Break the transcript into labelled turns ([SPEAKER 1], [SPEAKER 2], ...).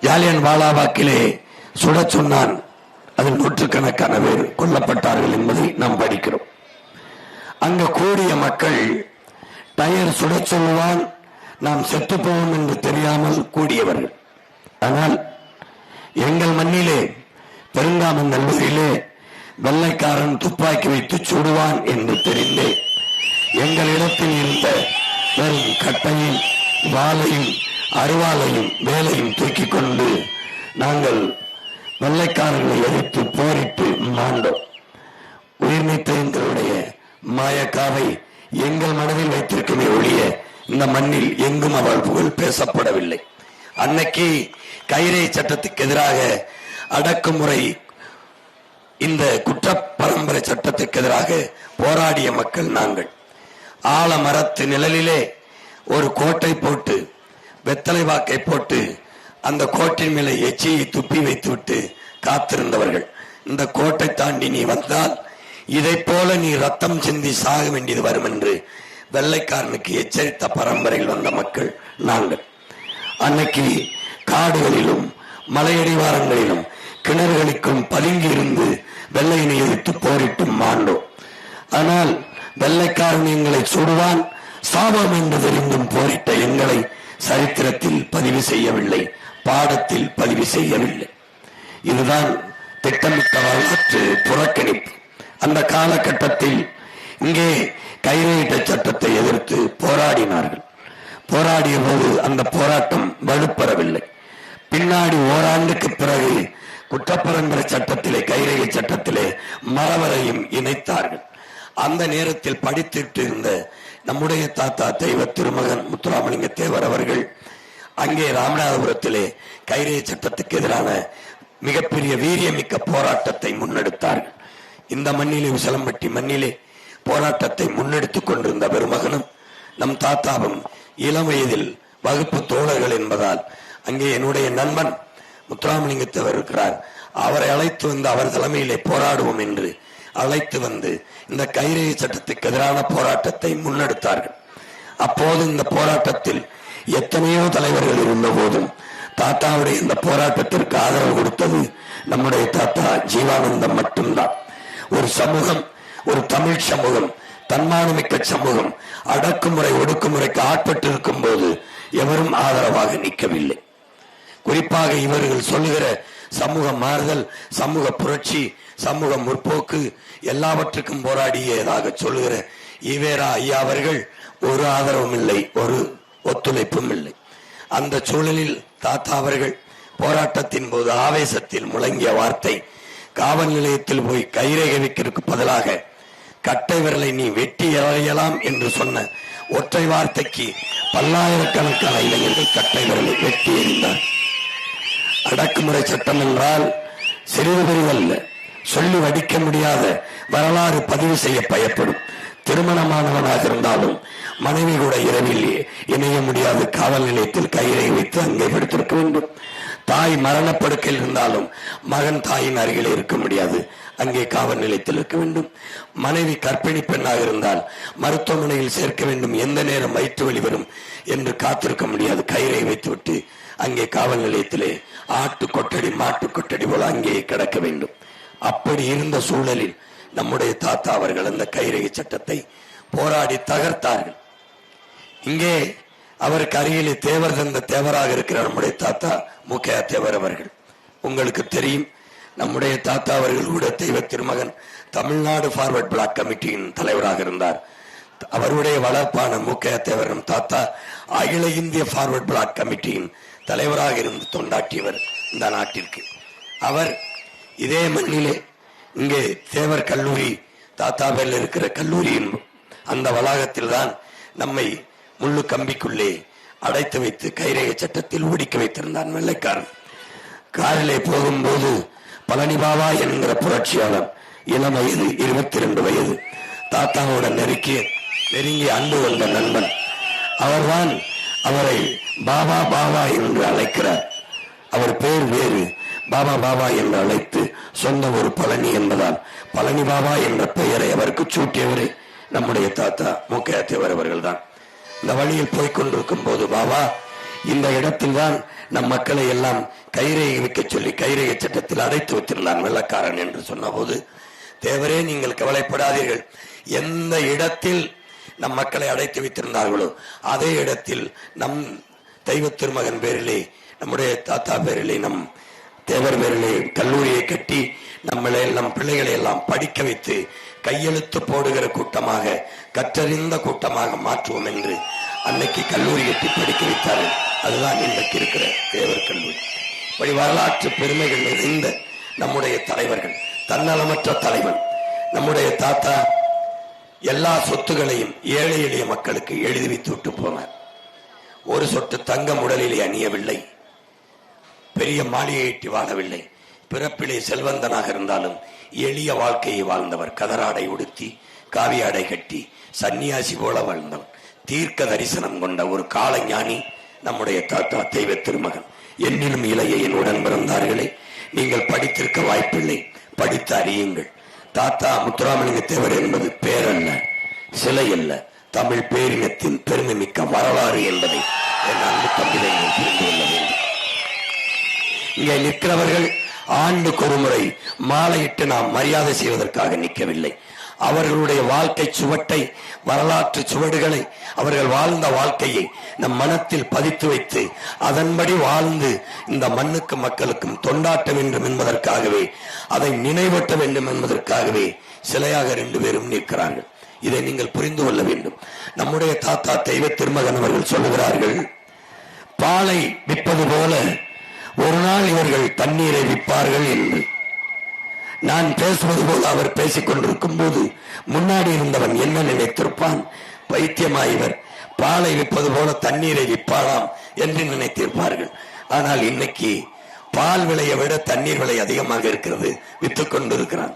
[SPEAKER 1] ஜாலியன் வாலாபாக்கிலே சுட சொன்னான். அதில் நூற்றுக்கணக்கான பேர் கொல்லப்பட்டார்கள் என்பதை நாம் படிக்கிறோம். அங்கு கூடிய மக்கள் டயர் சுட சொல்லுவான், நாம் செத்துப்போவோம் என்று தெரியாமல் கூடியவர்கள். ஆனால் எங்கள் மண்ணிலே பெருங்காமன் நல்லூரிலே வெள்ளைக்காரன் துப்பாக்கி வைத்து சுடுவான் என்று தெரிந்தே எங்கள் இடத்தில் இருந்த வெறும் கட்டையும் வாளையும் அருவாளையும் வேலையும் தூக்கிக் கொண்டு நாங்கள் வெள்ளைக்காரர்களை எதிர்த்து போரிட்டு மாண்டோம். உயிர்நீத்த எங்களுடைய மாயக்காவை எங்கள் மனதில் வைத்திருக்குமே ஒழிய இந்த மண்ணில் எங்கும் அவள் புகழ் பேசப்படவில்லை. அன்னைக்கு கைரேகை சட்டத்துக்கு எதிராக அடக்குமுறை, இந்த குற்ற பரம்பரை சட்டத்துக்கு எதிராக போராடிய மக்கள் நாங்கள். ஆலமரத்து நிழலிலே ஒரு கோட்டை போட்டு வெத்தலை வாக்கை போட்டு அந்த கோட்டின் மேலே எச்சியை துப்பி வைத்துவிட்டு காத்திருந்தவர்கள். இந்த கோட்டை தாண்டி நீ வந்தால் இதை போல நீ ரத்தம் சிந்தி சாக வேண்டியது வரும் என்று வெள்ளைக்காரனுக்கு எச்சரித்த பரம்பரையில் வந்த மக்கள் நாங்கள். அன்னைக்கு காடுகளிலும் மலையடிவாரங்களிலும் கிணறுகளுக்கும் பதுங்கி இருந்து வெள்ளையினை எதிர்த்து போரிட்டு மாண்டோம். ஆனால் வெள்ளைக்காரன் எங்களை சுடுவான், சாபம் என்று தெரிந்தும் போரிட்ட எங்களை சரித்திரத்தில் பதிவு செய்யவில்லை, பாடத்தில் பதிவு செய்யவில்லை. இதுதான் திட்டமிட்ட வரலாற்று புறக்கணிப்பு. அந்த காலகட்டத்தில் இங்கே கைரேகை சட்டத்தை எதிர்த்து போராடினார்கள். போராடிய போது அந்த போராட்டம் வலுப்பெறவில்லை. பின்னாடி ஓராண்டுக்கு பிறகு குற்றப்பரம்பரை சட்டத்திலே, கைரேகை சட்டத்திலே மரவரையும் இணைத்தார்கள். அந்த நேரத்தில் படித்துட்டு இருந்த நம்முடைய தாத்தா தெய்வ திருமகன் முத்துராமலிங்க தேவர் அவர்கள் அங்கே ராமநாதபுரத்திலே கைரேகை சட்டத்துக்கு எதிரான மிகப்பெரிய வீரியமிக்க போராட்டத்தை முன்னெடுத்தார்கள். இந்த மண்ணிலே, உசலம்பட்டி மண்ணிலே போராட்டத்தை முன்னெடுத்துக் கொண்டிருந்த பெருமகனும் நம் தாத்தாவும் இளம் வயதில் வகுப்பு தோழர்கள் என்பதால் அங்கே என்னுடைய நண்பன் முத்துராமலிங்கத்தவர் இருக்கிறார். அவரை அழைத்து வந்து அவர் தலைமையிலே போராடுவோம் என்று அழைத்து வந்து இந்த கைரேகை சட்டத்துக்கு எதிரான போராட்டத்தை முன்னெடுத்தார்கள். அப்போது இந்த போராட்டத்தில் எத்தனையோ தலைவர்கள் இருந்த போதும் தாத்தாவுடைய இந்த போராட்டத்திற்கு ஆதரவு கொடுத்தது நம்முடைய தாத்தா ஜீவானந்தம் மட்டும்தான். ஒரு சமூகம், ஒரு தமிழ் சமூகம், தன்மானமிக்க சமூகம் அடக்குமுறை ஒடுக்குமுறைக்கு ஆட்பட்டு இருக்கும் போது எவரும் ஆதரவாக நிற்கவில்லை. குறிப்பாக இவர்கள் சொல்லுகிற சமூக மாறுதல், சமூக புரட்சி, சமூக முற்போக்கு எல்லாவற்றுக்கும் போராடியதாக சொல்லுகிற ஈவேரா ஐயா அவர்கள் ஒரு ஆதரவும் இல்லை, ஒரு ஒத்துழைப்பும் இல்லை. அந்த சூழலில் தாத்தா அவர்கள் போராட்டத்தின் போது ஆவேசத்தில் முழங்கிய வார்த்தை, காவல் நிலையத்தில் போய் கைரேகை வைக்கிறதுக்கு பதிலாக கட்டை விரலை நீ வெட்டி எறியலாம் என்று சொன்ன ஒற்றை வார்த்தைக்கு பல்லாயிரக்கணக்கான இளைஞர்கள் கட்டை விரலை வெட்டி எறிந்தார். அடக்குமுறை சட்டம் என்றால் சிறிது பெரிதல்ல, சொல்லி வடிக்க முடியாத வரலாறு பதிவு செய்ய பயப்படும். திருமணமானவனாக இருந்தாலும் மனைவி கூட இரவில் இணைய முடியாது, காவல் நிலையத்தில் கைரேகை வைத்து அங்கே படுத்திருக்க வேண்டும். தாய் மரணப்படுக்கையில் இருந்தாலும் மகன் தாயின் அருகில் இருக்க முடியாது, அங்கே காவல் நிலையத்தில் இருக்க வேண்டும். மனைவி கர்ப்பிணி பெண்ணாக இருந்தால் மருத்துவமனையில் சேர்க்க வேண்டும், எந்த நேரம் வயிற்று வலி வரும் என்று காத்திருக்க முடியாது, கைரேகை வைத்துவிட்டு அங்கே காவல் நிலையத்திலே ஆட்டு கொட்டடி மாட்டு கொட்டடி போல அங்கே கிடக்க வேண்டும். அப்படி இருந்த சூழலில் நம்முடைய தாத்தா அவர்கள் அந்த கைரேகை சட்டத்தை போராடி தகர்த்தார்கள். இங்கே அவருக்கு அருகிலே தேவர் தந்த தேவராக இருக்கிற நம்முடைய தாத்தா முக்கையா தேவர் அவர்கள். உங்களுக்கு தெரியும், நம்முடைய தாத்தா அவர்கள் கூட தெய்வ திருமகன் தமிழ்நாடு ஃபார்வர்ட் பிளாக் கமிட்டியின் தலைவராக இருந்தார். அவருடைய வளர்ப்பான முக்கையா தேவர் தாத்தா அகில இந்திய ஃபார்வர்ட் பிளாக் கமிட்டியின் தலைவராக இருந்து தொண்டாற்றியவர் இந்த நாட்டிற்கு. அவர் இதே மண்ணிலே இங்கே தேவர் கல்லூரி, தாத்தா பேரில் இருக்கிற கல்லூரியின் அந்த வளாகத்தில் தான் நம்மை முள்ளு கம்பிக்குள்ளே அடைத்து வைத்து கைரேகை சட்டத்தில் ஒடுக்கி வைத்திருந்தான் வெள்ளைக்காரன். காரிலே போகும்போது பழனி பாபா என்கிற புரட்சியாளர், இளம் வயது 22 வயது, தாத்தாவோட நெருங்கி அன்பு வந்த நண்பன். அவர்தான் அவரை பாபா பாபா என்று அழைக்கிறார். அவர் பேர் வேறு, பாபா பாபா என்று அழைத்து சொந்த ஒரு பழனி என்பதால் பழனி பாபா என்ற பெயரை அவருக்கு சூட்டியவரே நம்முடைய தாத்தா முக்கையா தேவர் அவர்கள் தான். இந்த வழியில் போய்கொண்டிருக்கும் போது, பாபா இந்த இடத்தில்தான் நம் மக்களை எல்லாம் கைரேகை வைக்க சொல்லி கைரேகை சட்டத்தில் அடைத்து வைத்திருந்தான் வெள்ளக்காரன் என்று சொன்ன போது, தேவரே நீங்கள் கவலைப்படாதீர்கள், எந்த இடத்தில் நம் மக்களை அடைத்து வைத்திருந்தார்களோ அதே இடத்தில் நம் தெய்வ திருமகன் பேரிலே, நம்முடைய தாத்தா பேரிலே, நம் தேவர் பேரிலே கல்லூரியை கட்டி நம்மளை நம் பிள்ளைகளை எல்லாம் படிக்க வைத்து கையெழுத்து போடுகிற கூட்டமாக, கற்றறிந்த கூட்டமாக மாற்றுவோம் என்று அன்னைக்கு கல்லூரி கட்டி படிக்க வைத்தார்கள். அதுதான் இன்றைக்கு இருக்கிற தேவர் கல்லூரி. இப்படி வரலாற்று பெருமைகள் நிறைந்த நம்முடைய தலைவர்கள், தன்னலமற்ற தலைவன் நம்முடைய தாத்தா எல்லா சொத்துகளையும் ஏழை எளிய மக்களுக்கு எழுதி வைத்து விட்டு போனார். ஒரு சொட்டு தங்கம் உடலிலே அணியவில்லை, பெரிய மாளிகை எட்டி வாழவில்லை. பிறப்பிலே செல்வந்தனாக இருந்தாலும் எளிய வாழ்க்கையை வாழ்ந்தவர். கதராடை உடுத்தி காவியாடை கட்டி சன்னியாசி போல வாழ்ந்தவர். தீர்க்க தரிசனம் கொண்ட ஒரு காலஞானி நம்முடைய தாத்தா தெய்வ திருமகன். என்னிலும் இளைய என் உடன் பிறந்தார்களே, நீங்கள் படித்திருக்க வாய்ப்பில்லை, படித்து அறியுங்கள். தாத்தா முத்துராமலிங்க தேவர் என்பது பேரல்ல, சிலை அல்ல, தமிழ் பேரினத்தின் பெருமை மிக்க வரலாறு என்பதை என் அன்பு தம்பிகள் புரிந்து கொள்ள வேண்டும். இங்கே நிற்கிறவர்கள் ஆண்டுக்கு ஒரு முறை மாலையிட்டு நாம் மரியாதை செய்வதற்காக நிற்கவில்லை. அவர்களுடைய வாழ்க்கை சுவட்டை, வரலாற்று சுவடுகளை, அவர்கள் வாழ்ந்த வாழ்க்கையை நம் மனத்தில் பதித்து வைத்து அதன்படி வாழ்ந்து இந்த மண்ணுக்கு மக்களுக்கும் தொண்டாட்ட வேண்டும் என்பதற்காகவே, அதை நினைவூட்ட வேண்டும் என்பதற்காகவே சிலையாக 2 பேரும் நிற்கிறார்கள். இதை நீங்கள் புரிந்து கொள்ள வேண்டும். நம்முடைய தாத்தா தெய்வ திருமகன் அவர்கள் சொல்லுகிறார்கள், பாலை விற்பது போல ஒரு நாள் இவர்கள் தண்ணீரை விற்பார்கள் என்று. நான் பேசுவது போல அவர் பேசிக் கொண்டிருக்கும் போது முன்னாடி இருந்தவன் என்ன நினைத்திருப்பான்? பைத்தியமாயிவர், பாலை விற்பது போல தண்ணீரை விற்பாராம் என்று நினைத்திருப்பார்கள். ஆனால் இன்னைக்கு பால் விலையை விட தண்ணீர் விலை அதிகமாக இருக்கிறது, வித்துக் கொண்டிருக்கிறான்.